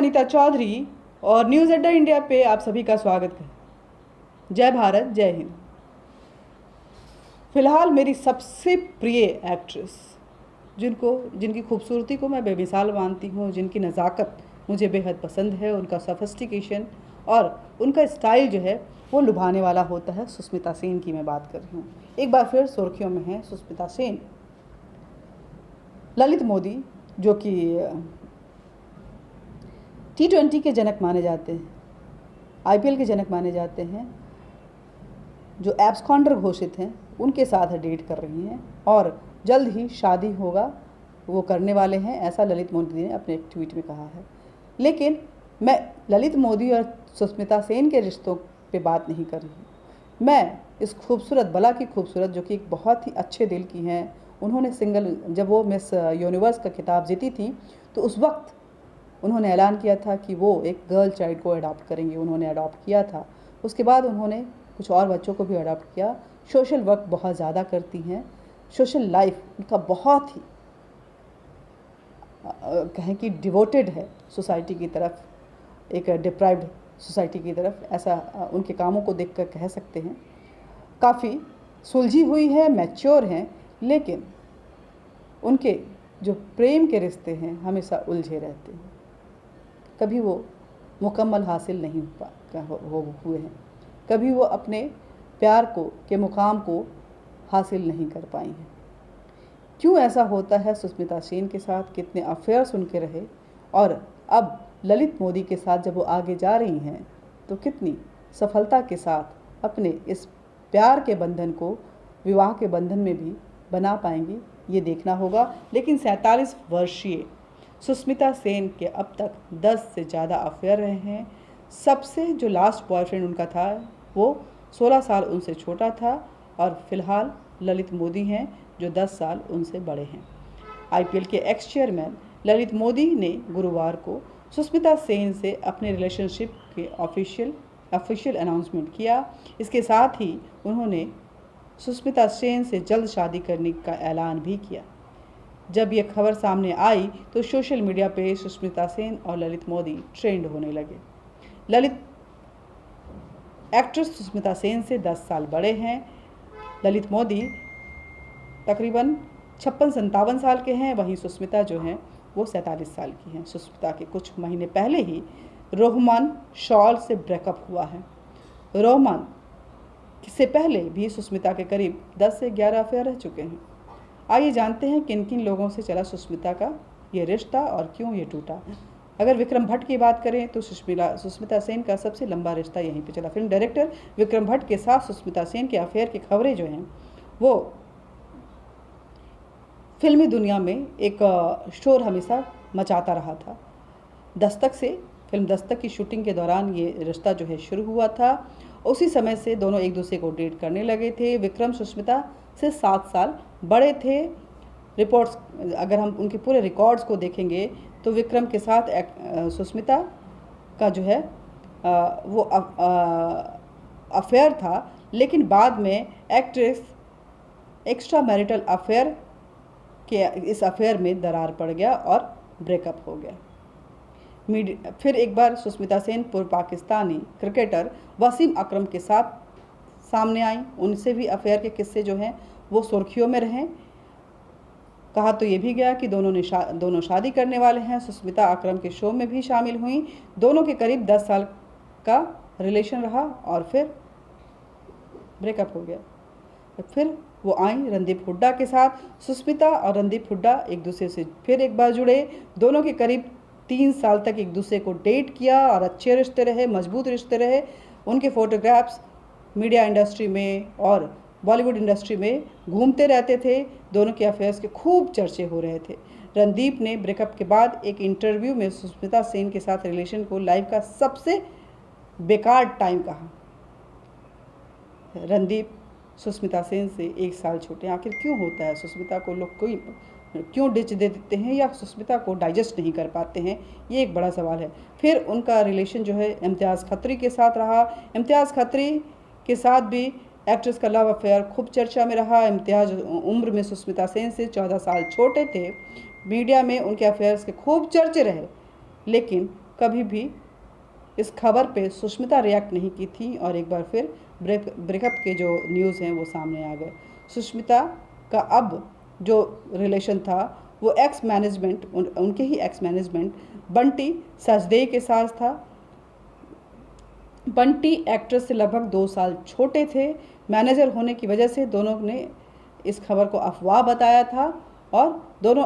अनीता चौधरी और न्यूज़ अड्डा इंडिया पे आप सभी का स्वागत है। जय भारत, जय हिंद। फिलहाल मेरी सबसे प्रिय एक्ट्रेस, जिनकी खूबसूरती को मैं बेमिसाल मानती हूँ, जिनकी नज़ाकत मुझे बेहद पसंद है, उनका सोफिस्टिकेशन और उनका स्टाइल जो है वो लुभाने वाला होता है, सुष्मिता सेन की मैं बात कर रही हूँ। एक बार फिर सुर्खियों में है सुष्मिता सेन। ललित मोदी जो कि T20 के जनक माने जाते हैं, IPL के जनक माने जाते हैं, जो एब्सकॉन्डर घोषित हैं, उनके साथ डेट कर रही हैं और जल्द ही शादी होगा, वो करने वाले हैं, ऐसा ललित मोदी ने अपने एक ट्वीट में कहा है। लेकिन मैं ललित मोदी और सुष्मिता सेन के रिश्तों पे बात नहीं कर रही हूँ। मैं इस खूबसूरत बला की खूबसूरत, जो कि एक बहुत ही अच्छे दिल की हैं, उन्होंने जब वो मिस यूनिवर्स का खिताब जीती थी तो उस वक्त उन्होंने ऐलान किया था कि वो एक गर्ल चाइल्ड को अडॉप्ट करेंगे। उन्होंने अडॉप्ट किया था, उसके बाद उन्होंने कुछ और बच्चों को भी अडॉप्ट किया। सोशल वर्क बहुत ज़्यादा करती हैं, सोशल लाइफ उनका बहुत ही कहें कि डिवोटेड है सोसाइटी की तरफ, एक डिप्राइव्ड सोसाइटी की तरफ, ऐसा उनके कामों को देखकर कह सकते हैं। काफ़ी सुलझी हुई है, मैच्योर हैं, लेकिन उनके जो प्रेम के रिश्ते हैं हमेशा उलझे रहते हैं, कभी वो मुकम्मल हासिल नहीं हुए हैं, कभी वो अपने प्यार के मुकाम को हासिल नहीं कर पाई हैं। क्यों ऐसा होता है सुष्मिता सेन के साथ? कितने अफेयर्स उनके रहे और अब ललित मोदी के साथ जब वो आगे जा रही हैं तो कितनी सफलता के साथ अपने इस प्यार के बंधन को विवाह के बंधन में भी बना पाएंगी, ये देखना होगा। लेकिन 47 वर्षीय सुष्मिता सेन के अब तक 10 से ज़्यादा अफेयर रहे हैं। सबसे जो लास्ट बॉयफ्रेंड उनका था वो 16 साल उनसे छोटा था और फिलहाल ललित मोदी हैं जो 10 साल उनसे बड़े हैं। IPL के एक्स चेयरमैन ललित मोदी ने गुरुवार को सुष्मिता सेन से अपने रिलेशनशिप के ऑफिशियल अनाउंसमेंट किया। इसके साथ ही उन्होंने सुष्मिता सेन से जल्द शादी करने का ऐलान भी किया। जब यह खबर सामने आई तो सोशल मीडिया पे सुष्मिता सेन और ललित मोदी ट्रेंड होने लगे। ललित एक्ट्रेस सुष्मिता सेन से 10 साल बड़े हैं। ललित मोदी तकरीबन 56-57 साल के हैं, वहीं सुष्मिता जो हैं वो 47 साल की हैं। सुष्मिता के कुछ महीने पहले ही रोहमन शॉल से ब्रेकअप हुआ है। रोहमन से पहले भी सुष्मिता के करीब 10 से 11 अफेयर रह चुके हैं। आइए जानते हैं किन किन लोगों से चला सुष्मिता का ये रिश्ता और क्यों ये टूटा। अगर विक्रम भट्ट की बात करें तो सुष्मिता सेन का सबसे लंबा रिश्ता यहीं पे चला। फिल्म डायरेक्टर विक्रम भट्ट के साथ सुष्मिता सेन के अफेयर की खबरें जो हैं वो फिल्मी दुनिया में एक शोर हमेशा मचाता रहा था। फिल्म दस्तक की शूटिंग के दौरान ये रिश्ता जो है शुरू हुआ था। उसी समय से दोनों एक दूसरे को डेट करने लगे थे। विक्रम सुष्मिता से 7 साल बड़े थे। रिपोर्ट्स, अगर हम उनके पूरे रिकॉर्ड्स को देखेंगे तो विक्रम के साथ सुष्मिता का जो है वो अफेयर था, लेकिन बाद में एक्ट्रेस एक्स्ट्रा मैरिटल अफेयर के इस अफेयर में दरार पड़ गया और ब्रेकअप हो गया। फिर एक बार सुष्मिता सेन पूर्व पाकिस्तानी क्रिकेटर वसीम अकरम के साथ सामने आई। उनसे भी अफेयर के किस्से जो हैं वो सुर्खियों में रहे। कहा तो ये भी गया कि दोनों शादी करने वाले हैं। सुष्मिता अकरम के शो में भी शामिल हुई। दोनों के करीब 10 साल का रिलेशन रहा और फिर ब्रेकअप हो गया। फिर वो आई रणदीप हुड्डा के साथ। सुष्मिता और रणदीप हुड्डा एक दूसरे से फिर एक बार जुड़े। दोनों के करीब 3 साल तक एक दूसरे को डेट किया और अच्छे रिश्ते रहे, मजबूत रिश्ते रहे। उनके फोटोग्राफ्स मीडिया इंडस्ट्री में और बॉलीवुड इंडस्ट्री में घूमते रहते थे। दोनों के अफेयर्स के खूब चर्चे हो रहे थे। रणदीप ने ब्रेकअप के बाद एक इंटरव्यू में सुष्मिता सेन के साथ रिलेशन को लाइफ का सबसे बेकार टाइम कहा। रणदीप सुष्मिता सेन से 1 साल छोटे। आखिर क्यों होता है? सुष्मिता को लोग कोई क्यों डिच दे देते हैं या सुष्मिता को डाइजेस्ट नहीं कर पाते हैं, ये एक बड़ा सवाल है। फिर उनका रिलेशन जो है इम्तियाज़ खत्री के साथ रहा। इम्तियाज़ खत्री के साथ भी एक्ट्रेस का लव अफेयर खूब चर्चा में रहा। इम्तियाज़ उम्र में सुष्मिता सेन से 14 साल छोटे थे। मीडिया में उनके अफेयर्स के खूब चर्चे रहे, लेकिन कभी भी इस खबर पे सुष्मिता रिएक्ट नहीं की थी और एक बार फिर ब्रेकअप के जो न्यूज़ हैं वो सामने आ गए। सुष्मिता का अब जो रिलेशन था वो एक्स मैनेजमेंट उनके ही एक्स मैनेजमेंट बंटी सचदेव के साथ था। बंटी एक्ट्रेस से लगभग 2 साल छोटे थे। मैनेजर होने की वजह से दोनों ने इस खबर को अफवाह बताया था और दोनों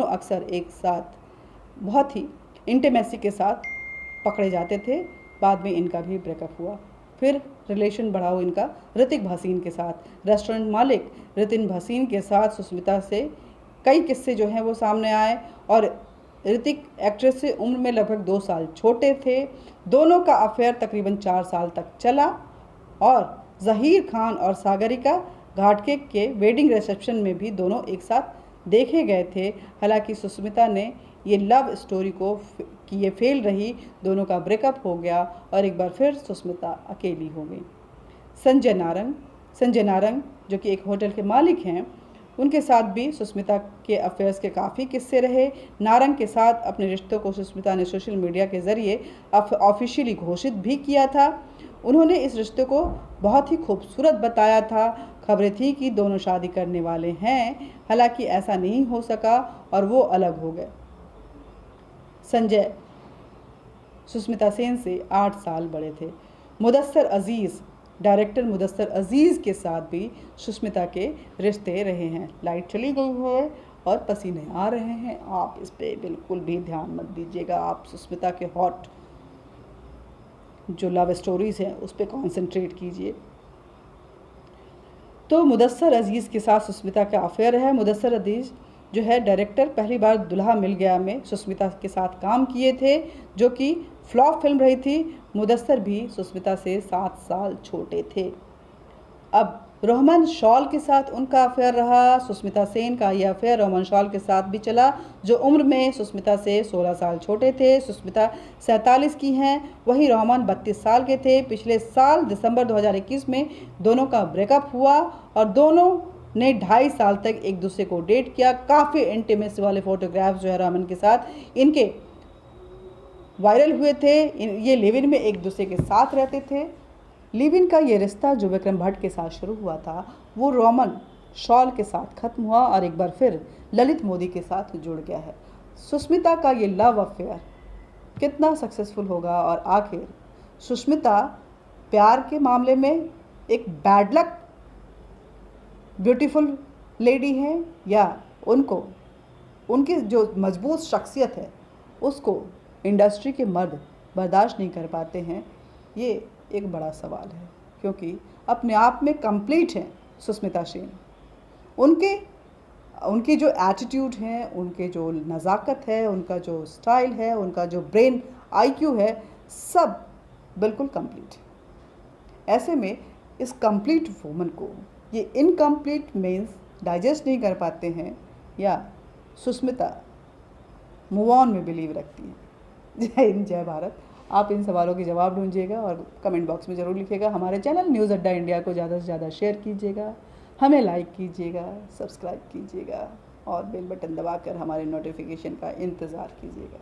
अक्सर एक साथ बहुत ही इंटीमेसी के साथ पकड़े जाते थे। बाद में इनका भी ब्रेकअप हुआ। फिर रिलेशन बढ़ा इनका ऋतिक भसीन के साथ। रेस्टोरेंट मालिक ऋतिक भसीन के साथ सुष्मिता से कई किस्से जो हैं वो सामने आए और ऋतिक एक्ट्रेस से उम्र में लगभग 2 साल छोटे थे। दोनों का अफेयर तकरीबन 4 साल तक चला और ज़हीर खान और सागरिका घाटगे के वेडिंग रिसेप्शन में भी दोनों एक साथ देखे गए थे। हालांकि सुष्मिता ने ये लव स्टोरी कि ये फेल रही, दोनों का ब्रेकअप हो गया और एक बार फिर सुष्मिता अकेली हो गई। संजय नारंग जो कि एक होटल के मालिक हैं, उनके साथ भी सुष्मिता के अफेयर्स के काफ़ी किस्से रहे। नारंग के साथ अपने रिश्तों को सुष्मिता ने सोशल मीडिया के ज़रिए ऑफिशियली घोषित भी किया था। उन्होंने इस रिश्ते को बहुत ही खूबसूरत बताया था। खबरें थी कि दोनों शादी करने वाले हैं, हालांकि ऐसा नहीं हो सका और वो अलग हो गए। संजय सुष्मिता सेन से 8 साल बड़े थे। डायरेक्टर मुदस्सर अजीज़ के साथ भी सुष्मिता के रिश्ते रहे हैं। लाइट चली गई है और पसीने आ रहे हैं, आप इस पर बिल्कुल भी ध्यान मत दीजिएगा। आप सुष्मिता के हॉट जो लव स्टोरीज़ हैं उस पर कॉन्सेंट्रेट कीजिए। तो मुदस्सर अजीज़ के साथ सुष्मिता का अफेयर है। मुदस्सर अजीज़ जो है डायरेक्टर, पहली बार दुल्हा मिल गया में सुष्मिता के साथ काम किए थे, जो कि फ्लॉप फिल्म रही थी। मुदस्सर भी सुष्मिता से 7 साल छोटे थे। अब रोहमन शॉल के साथ उनका अफेयर रहा। सुष्मिता सेन का यह अफेयर रोहमन शॉल के साथ भी चला, जो उम्र में सुष्मिता से 16 साल छोटे थे। सुष्मिता 47 की हैं, वहीं रोहमन 32 साल के थे। पिछले साल दिसंबर 2021 में दोनों का ब्रेकअप हुआ और दोनों ने 2.5 साल तक एक दूसरे को डेट किया। काफ़ी इंटीमेसी वाले फोटोग्राफ्स जो है रोहमन के साथ इनके वायरल हुए थे। ये लिव इन में एक दूसरे के साथ रहते थे। लिव इन का ये रिश्ता जो विक्रम भट्ट के साथ शुरू हुआ था वो रोहमन शॉल के साथ ख़त्म हुआ और एक बार फिर ललित मोदी के साथ जुड़ गया है। सुष्मिता का ये लव अफेयर कितना सक्सेसफुल होगा और आखिर सुष्मिता प्यार के मामले में एक बैड लक ब्यूटीफुल लेडी है या उनकी जो मजबूत शख्सियत है उसको इंडस्ट्री के मर्द बर्दाश्त नहीं कर पाते हैं, ये एक बड़ा सवाल है। क्योंकि अपने आप में कंप्लीट हैं सुष्मिता सेन। उनकी जो एटीट्यूड है, उनके जो नज़ाकत है, उनका जो स्टाइल है, उनका जो ब्रेन IQ है, सब बिल्कुल कंप्लीट है। ऐसे में इस कंप्लीट वुमन को ये इनकम्प्लीट मेंस डाइजेस्ट नहीं कर पाते हैं या सुष्मिता मूव ऑन में बिलीव रखती हैं। जय हिंद, जय भारत। आप इन सवालों के जवाब ढूंढिएगा और कमेंट बॉक्स में ज़रूर लिखिएगा। हमारे चैनल न्यूज़ अड्डा इंडिया को ज़्यादा से ज़्यादा शेयर कीजिएगा, हमें लाइक कीजिएगा, सब्सक्राइब कीजिएगा और बेल बटन दबाकर हमारे नोटिफिकेशन का इंतज़ार कीजिएगा।